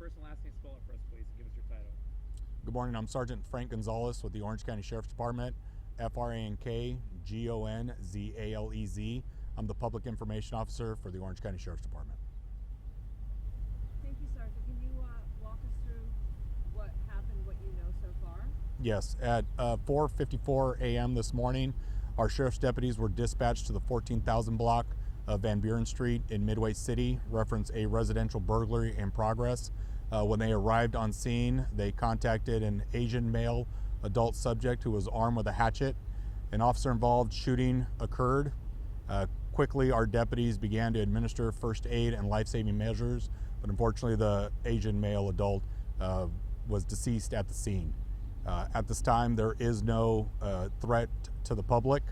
first and last name, spell it for us, please, and give us your title. Good morning. I'm Sergeant Frank Gonzalez with the Orange County Sheriff's Department, FRANKGONZALEZ. I'm the Public Information Officer for the Orange County Sheriff's Department. Thank you, Sergeant. Can you walk us through what happened, what you know so far? Yes, at 4:54 a.m. this morning, our sheriff's deputies were dispatched to the 14,000 block of Van Buren Street in Midway City, reference a residential burglary in progress. When they arrived on scene, they contacted an Asian male adult subject who was armed with a hatchet. An officer-involved shooting occurred. Quickly, our deputies began to administer first aid and life-saving measures, but unfortunately, the Asian male adult was deceased at the scene. At this time, there is no threat to the public.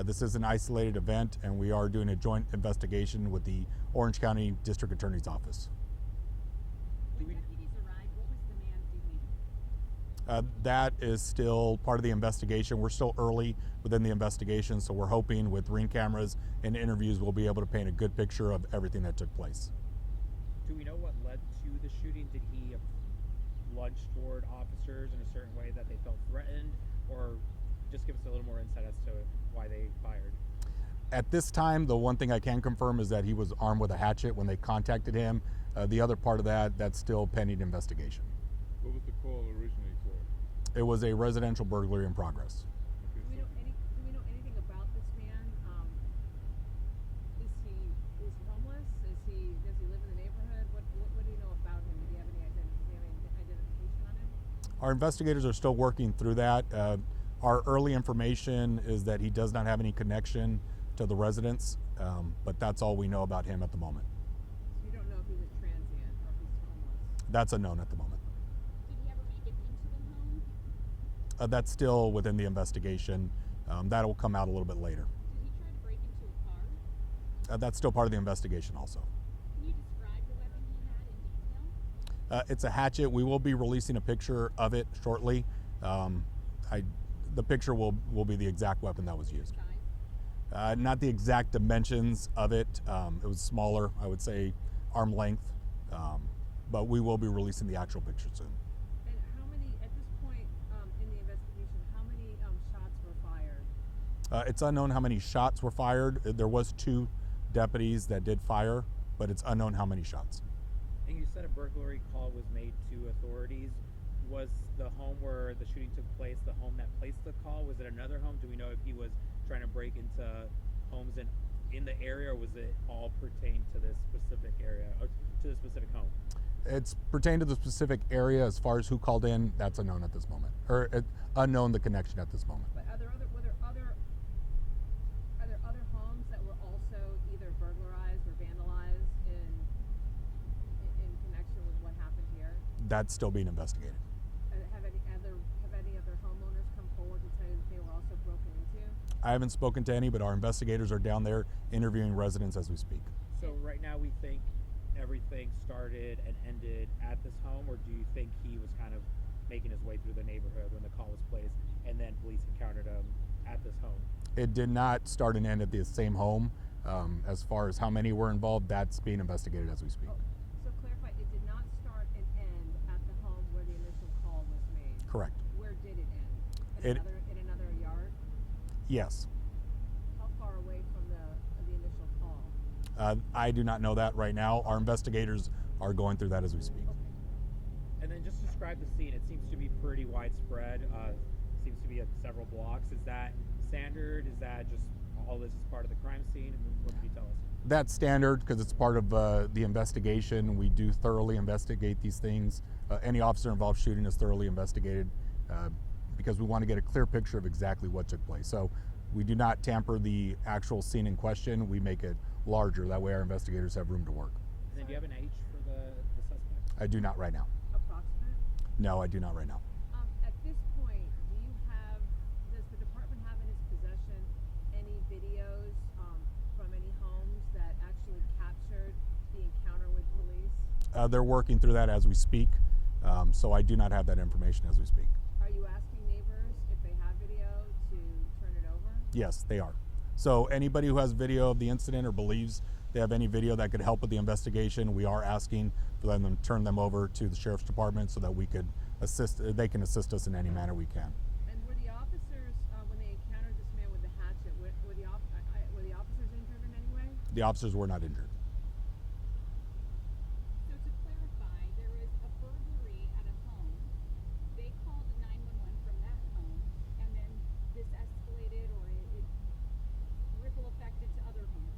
This is an isolated event, and we are doing a joint investigation with the Orange County District Attorney's Office. When deputies arrived, what was the man doing? That is still part of the investigation. We're still early within the investigation, so we're hoping with ring cameras and interviews we'll be able to paint a good picture of everything that took place. Do we know what led to the shooting? Did he lunge toward officers in a certain way that they felt threatened, or just give us a little more insight as to why they fired? At this time, the one thing I can confirm is that he was armed with a hatchet when they contacted him. The other part of that's still pending investigation. What was the call originally for? It was a residential burglary in progress. Do we know anything about this man? Is he homeless? Does he live in the neighborhood? What do you know about him? Do you have any identification on him? Our investigators are still working through that. Our early information is that he does not have any connection to the residents, but that's all we know about him at the moment. So you don't know if he's a transient or if he's homeless? That's unknown at the moment. Did he ever make it into the home? That's still within the investigation. That'll come out a little bit later. Did he try to break into a car? That's still part of the investigation also. Can you describe the weapon he had in detail? It's a hatchet. We will be releasing a picture of it shortly. The picture will be the exact weapon that was used. Not the exact dimensions of it. It was smaller, I would say arm length, but we will be releasing the actual picture soon. And how many, at this point in the investigation, how many shots were fired? It's unknown how many shots were fired. There was 2 deputies that did fire, but it's unknown how many shots. And you said a burglary call was made to authorities. Was the home where the shooting took place the home that placed the call? Was it another home? Do we know if he was trying to break into homes in the area, or was it all pertained to this specific area, or to the specific home? It's pertained to the specific area. As far as who called in, that's unknown at this moment, or unknown the connection at this moment. But are there other homes that were also either burglarized or vandalized in connection with what happened here? That's still being investigated. Have any other homeowners come forward to tell you that they were also broken into? I haven't spoken to any, but our investigators are down there interviewing residents as we speak. So right now we think everything started and ended at this home, or do you think he was kind of making his way through the neighborhood when the call was placed and then police encountered him at this home? It did not start and end at the same home. As far as how many were involved, that's being investigated as we speak. So clarify, it did not start and end at the home where the initial call was made? Correct. Where did it end? In another yard? Yes. How far away from the initial call? I do not know that right now. Our investigators are going through that as we speak. Okay. And then just describe the scene. It seems to be pretty widespread. Seems to be at several blocks. Is that standard? Is that just all this is part of the crime scene? And what can you tell us? That's standard because it's part of the investigation. We do thoroughly investigate these things. Any officer involved shooting is thoroughly investigated because we want to get a clear picture of exactly what took place. So we do not tamper the actual scene in question. We make it larger. That way our investigators have room to work. And then do you have an age for the suspect? I do not right now. Approximate? No, I do not right now. At this point, does the department have in its possession any videos from any homes that actually captured the encounter with police? They're working through that as we speak, so I do not have that information as we speak. Are you asking neighbors if they have video to turn it over? Yes, they are. So anybody who has video of the incident or believes they have any video that could help with the investigation, we are asking for them to turn them over to the Sheriff's Department so that we could they can assist us in any manner we can. And were the officers, when they encountered this man with the hatchet, were the officers injured in any way? The officers were not injured. So to clarify, there was a burglary at a home. They called 911 from that home, and then this escalated or it ripple affected to other homes.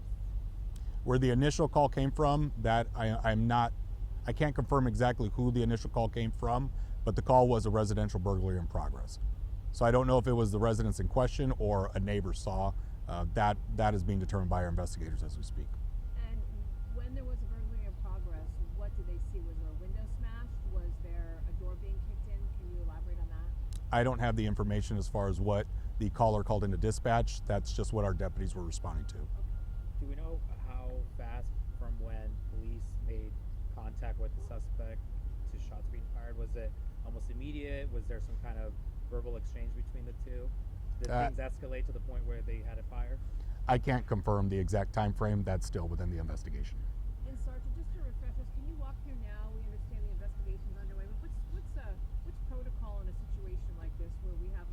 Where the initial call came from, that I can't confirm exactly who the initial call came from, but the call was a residential burglary in progress. So I don't know if it was the residents in question or a neighbor saw. That is being determined by our investigators as we speak. And when there was a burglary in progress, what did they see? Was there a window smashed? Was there a door being kicked in? Can you elaborate on that? I don't have the information as far as what the caller called into dispatch. That's just what our deputies were responding to. Do we know how fast from when police made contact with the suspect to shots being fired? Was it almost immediate? Was there some kind of verbal exchange between the two? Did things escalate to the point where they had it fired? I can't confirm the exact time frame. That's still within the investigation. And Sergeant, just to refresh us, can you walk through now? We understand the investigation's underway, but what's protocol in a situation like this where we have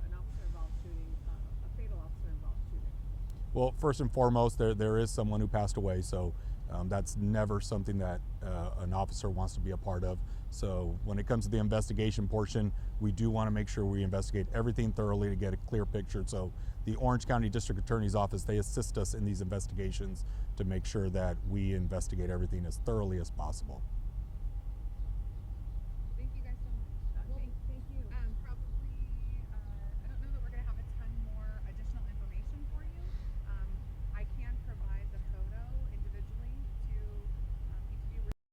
an officer-involved shooting, a fatal officer-involved shooting? Well, first and foremost, there is someone who passed away, so that's never something that an officer wants to be a part of. So when it comes to the investigation portion, we do want to make sure we investigate everything thoroughly to get a clear picture. So the Orange County District Attorney's Office, they assist us in these investigations to make sure that we investigate everything as thoroughly as possible.